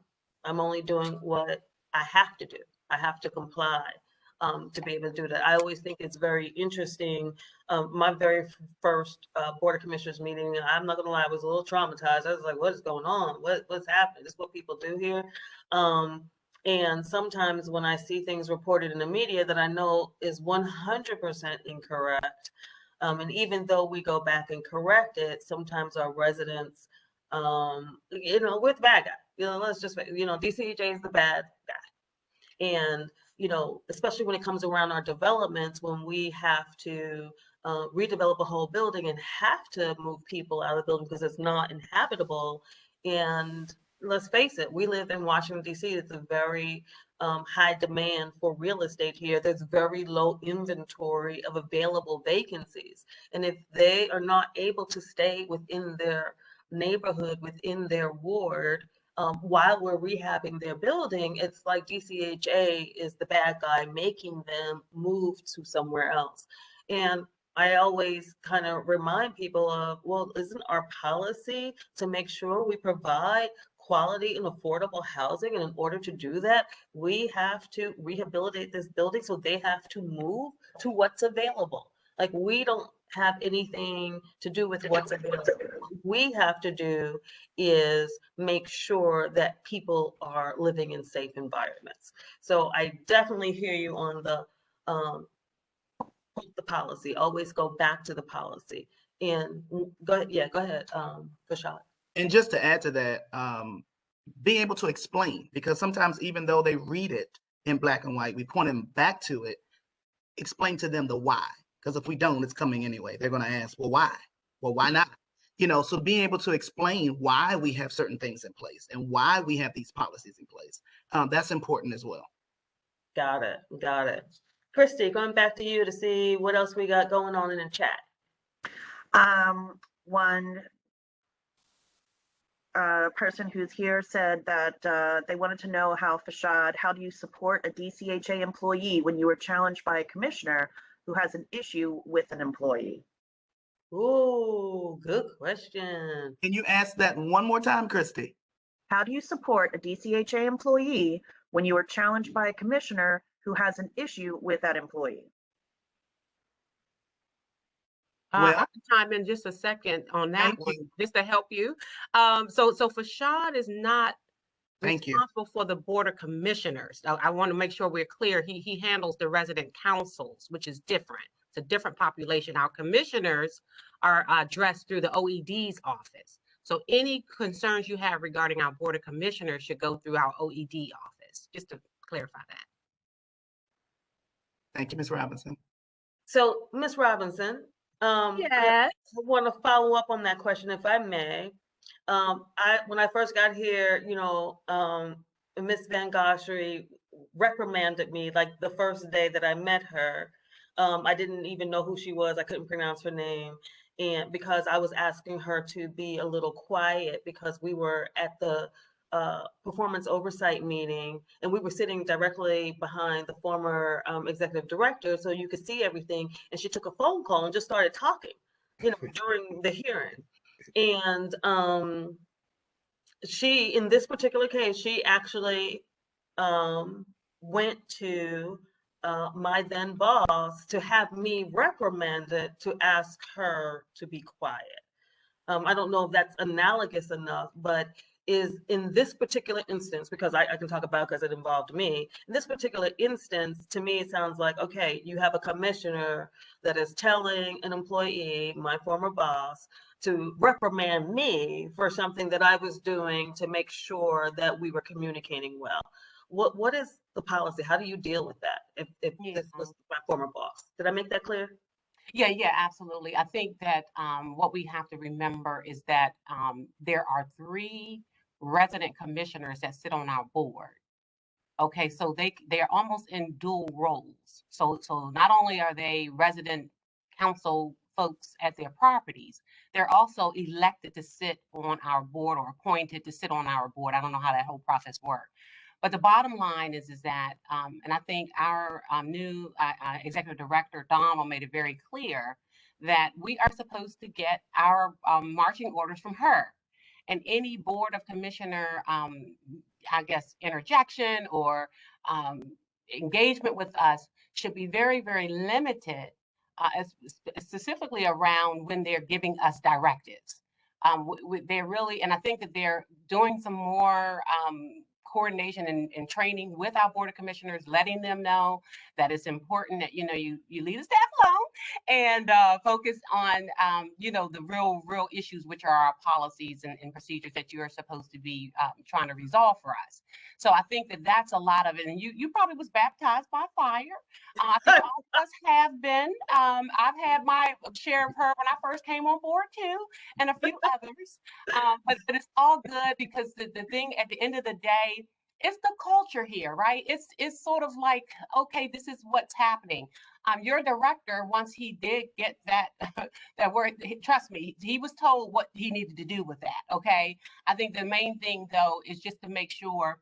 only doing what I have to do. I have to comply to be able to do that. I always think it's very interesting. My very first Board of Commissioners meeting, I'm not gonna lie, I was a little traumatized. I was like, what is going on? What's happening? This is what people do here. And sometimes when I see things reported in the media that I know is 100% incorrect, and even though we go back and correct it, sometimes our residents, we're the bad guy. Let's just, DCJ is the bad guy. And especially when it comes around our developments, when we have to redevelop a whole building and have to move people out of the building because it's not inhabitable. And let's face it, we live in Washington, D.C. It's a very high demand for real estate here. There's very low inventory of available vacancies. And if they are not able to stay within their neighborhood, within their ward, while we're rehabbing their building, it's like DCHA is the bad guy making them move to somewhere else. And I always kind of remind people of, well, isn't our policy to make sure we provide quality and affordable housing? And in order to do that, we have to rehabilitate this building, so they have to move to what's available. Like, we don't have anything to do with what's available. What we have to do is make sure that people are living in safe environments. So I definitely hear you on the policy. Always go back to the policy. And go ahead, yeah, go ahead, Fashad. And just to add to that, being able to explain, because sometimes even though they read it in black and white, we point them back to it, explain to them the why. Because if we don't, it's coming anyway. They're going to ask, well, why? Well, why not? So being able to explain why we have certain things in place and why we have these policies in place, that's important as well. Got it. Got it. Christy, going back to you to see what else we got going on in the chat. One person who's here said that they wanted to know how do you support a DCHA employee when you were challenged by a commissioner who has an issue with an employee? Ooh, good question. Can you ask that one more time, Christy? How do you support a DCHA employee when you are challenged by a commissioner who has an issue with that employee? Well, I can chime in just a second on that thank one, you. just to help you. So Fashad is not Thank you. responsible for the Board of Commissioners. I want to make sure we're clear. He handles the resident councils, which is different. It's a different population. Our commissioners are addressed through the OED's office. So any concerns you have regarding our Board of Commissioners should go through our OED office, just to clarify that. Thank you, Ms. Robinson. So, Ms. Robinson, I want to follow up on that question, if I may. When I first got here, Miss Van Goshery reprimanded me like the first day that I met her. I didn't even know who she was. I couldn't pronounce her name. And because I was asking her to be a little quiet because we were at the performance oversight meeting and we were sitting directly behind the former executive director, so you could see everything. And she took a phone call and just started talking, during the hearing. And she, in this particular case, she actually went to my then boss to have me reprimanded to ask her to be quiet. I don't know if that's analogous enough, but is in this particular instance, because I can talk about because it involved me, in this particular instance, to me, it sounds like, okay, you have a commissioner that is telling an employee, my former boss, to reprimand me for something that I was doing to make sure that we were communicating well. What is the policy? How do you deal with that if this was my former boss? Did I make that clear? Yeah, absolutely. I think that what we have to remember is that there are 3 resident commissioners that sit on our board. Okay, so they're almost in dual roles. So not only are they resident council folks at their properties, they're also elected to sit on our board or appointed to sit on our board. I don't know how that whole process works. But the bottom line is that, and I think our new executive director, Donald, made it very clear that we are supposed to get our marching orders from her. And any board of commissioner, I guess, interjection or engagement with us should be very, very limited, specifically around when they're giving us directives. They're really, and I think that they're doing some more coordination and training with our board of commissioners, letting them know that it's important that you leave the staff alone and focus on, the real issues, which are our policies and procedures that you are supposed to be trying to resolve for us. So I think that that's a lot of it. And you probably was baptized by fire. I think all of us have been. I've had my share of her when I first came on board too, and a few others. But it's all good, because the thing at the end of the day, it's the culture here, right? It's sort of like, okay, this is what's happening. Your director, once he did get that that word, trust me, he was told what he needed to do with that. Okay, I think the main thing though is just to make sure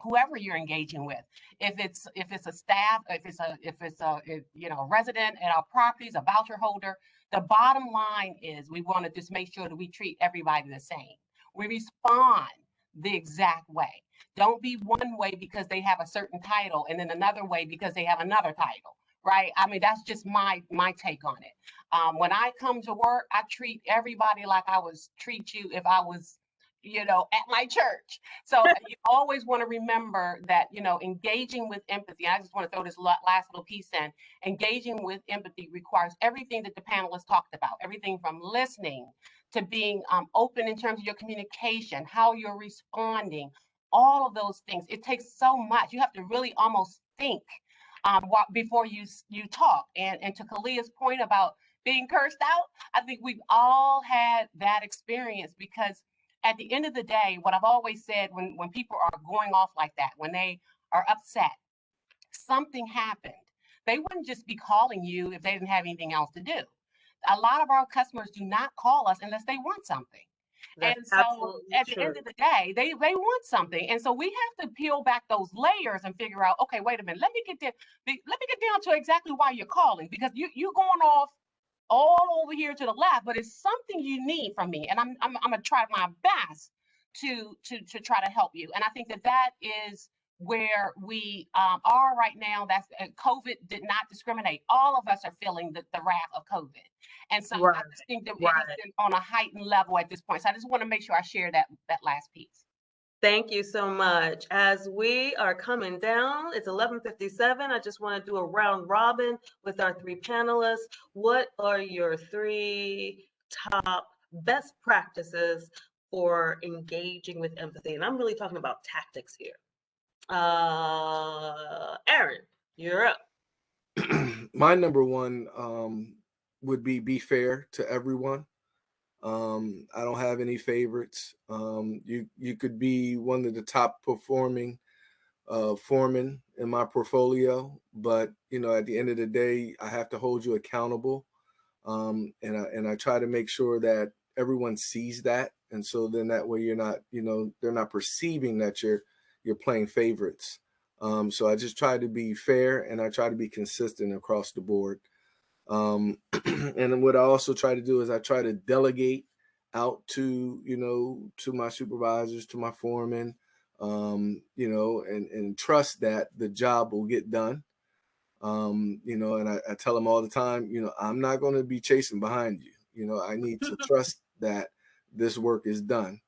whoever you're engaging with, if it's a staff, if it's a resident at our properties, a voucher holder, the bottom line is we want to just make sure that we treat everybody the same. We respond the exact way. Don't be one way because they have a certain title, and then another way because they have another title, right? I mean, that's just my take on it. When I come to work, I treat everybody like I would treat you if I was, at my church. So you always want to remember that, engaging with empathy. I just want to throw this last little piece in. Engaging with empathy requires everything that the panelists talked about, everything from listening to being open in terms of your communication, how you're responding, all of those things. It takes so much. You have to really almost think before you talk. And to Kalia's point about being cursed out, I think we've all had that experience, because at the end of the day, what I've always said, when people are going off like that, when they are upset, something happened. They wouldn't just be calling you if they didn't have anything else to do. A lot of our customers do not call us unless they want something. That's And so absolutely at the true. end of the day, they want something. And so we have to peel back those layers and figure out, okay, wait a minute, let me get down to exactly why you're calling, because you're going off all over here to the left, but it's something you need from me, and I'm gonna try my best to try to help you. And I think that is where we are right now. That's COVID did not discriminate. All of us are feeling the wrath of COVID, and so Right, I just think that it right. has been on a heightened level at this point. So I just want to make sure I share that last piece. Thank you so much. As we are coming down, it's 11:57. I just want to do a round robin with our three panelists. What are your three top best practices for engaging with empathy? And I'm really talking about tactics here. Aaron, you're up. My number one would be fair to everyone. I don't have any favorites. You could be one of the top performing foremen in my portfolio, but at the end of the day, I have to hold you accountable, and I try to make sure that everyone sees that, and so then that way you're not, they're not perceiving that you're playing favorites. So I just try to be fair, and I try to be consistent across the board. And then what I also try to do is I try to delegate out to my supervisors, to my foremen, and trust that the job will get done. And I tell them all the time, I'm not going to be chasing behind you. I need to trust that this work is done.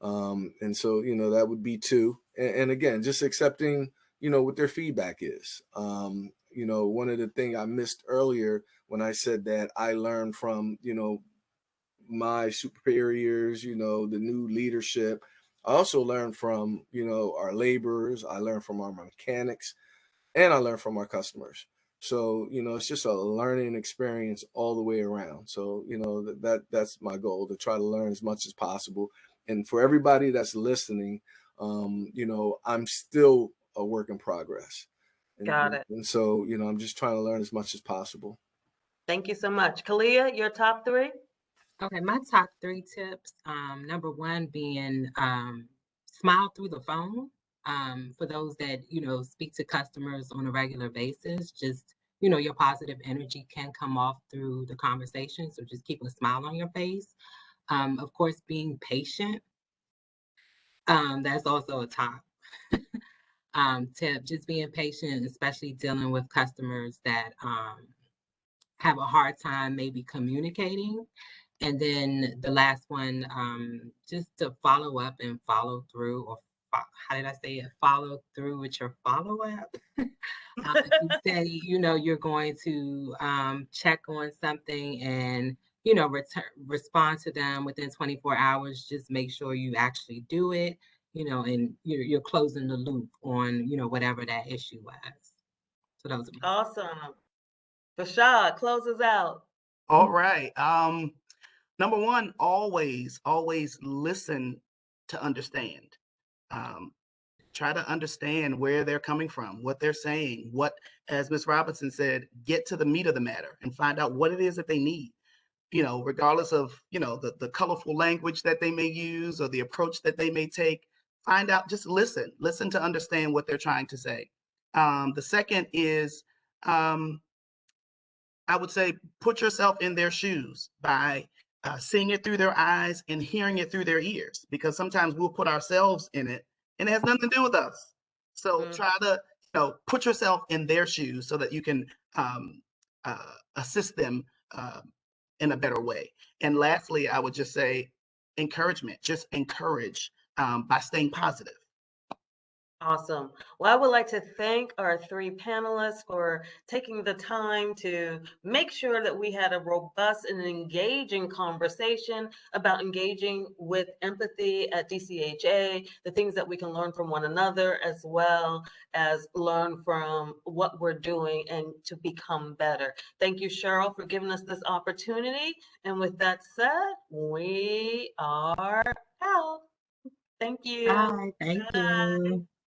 And so, that would be two. And again, just accepting, what their feedback is. One of the things I missed earlier when I said that I learned from, my superiors, the new leadership. I also learned from, our laborers. I learned from our mechanics, and I learned from our customers. So, it's just a learning experience all the way around. So, that's my goal, to try to learn as much as possible. And for everybody that's listening, I'm still a work in progress. Got it. And so, I'm just trying to learn as much as possible. Thank you so much. Kalia, your top three? Okay, my top three tips. Number one being smile through the phone. For those that speak to customers on a regular basis, just your positive energy can come off through the conversation. So just keep a smile on your face. Of course, being patient. That's also a top tip. Just being patient, especially dealing with customers that have a hard time maybe communicating. And then the last one, just to follow up and follow through, or how did I say it? Follow through with your follow-up. If you say, you're going to check on something and, respond to them within 24 hours, just make sure you actually do it, and you're closing the loop on, whatever that issue was. So those are Awesome. Fashad, close us out. All right. Number one, always listen to understand. Try to understand where they're coming from, what they're saying, what, as Ms. Robinson said, get to the meat of the matter and find out what it is that they need. Regardless of, the colorful language that they may use or the approach that they may take, find out, just listen to understand what they're trying to say. The second is, I would say, put yourself in their shoes by seeing it through their eyes and hearing it through their ears, because sometimes we'll put ourselves in it and it has nothing to do with us. So try to, put yourself in their shoes so that you can assist them in a better way. And lastly, I would just say encouragement, just encourage by staying positive. Awesome. Well, I would like to thank our three panelists for taking the time to make sure that we had a robust and engaging conversation about engaging with empathy at DCHA, the things that we can learn from one another, as well as learn from what we're doing and to become better. Thank you, Cheryl, for giving us this opportunity. And with that said, we are out. Thank you. Bye. Thank you.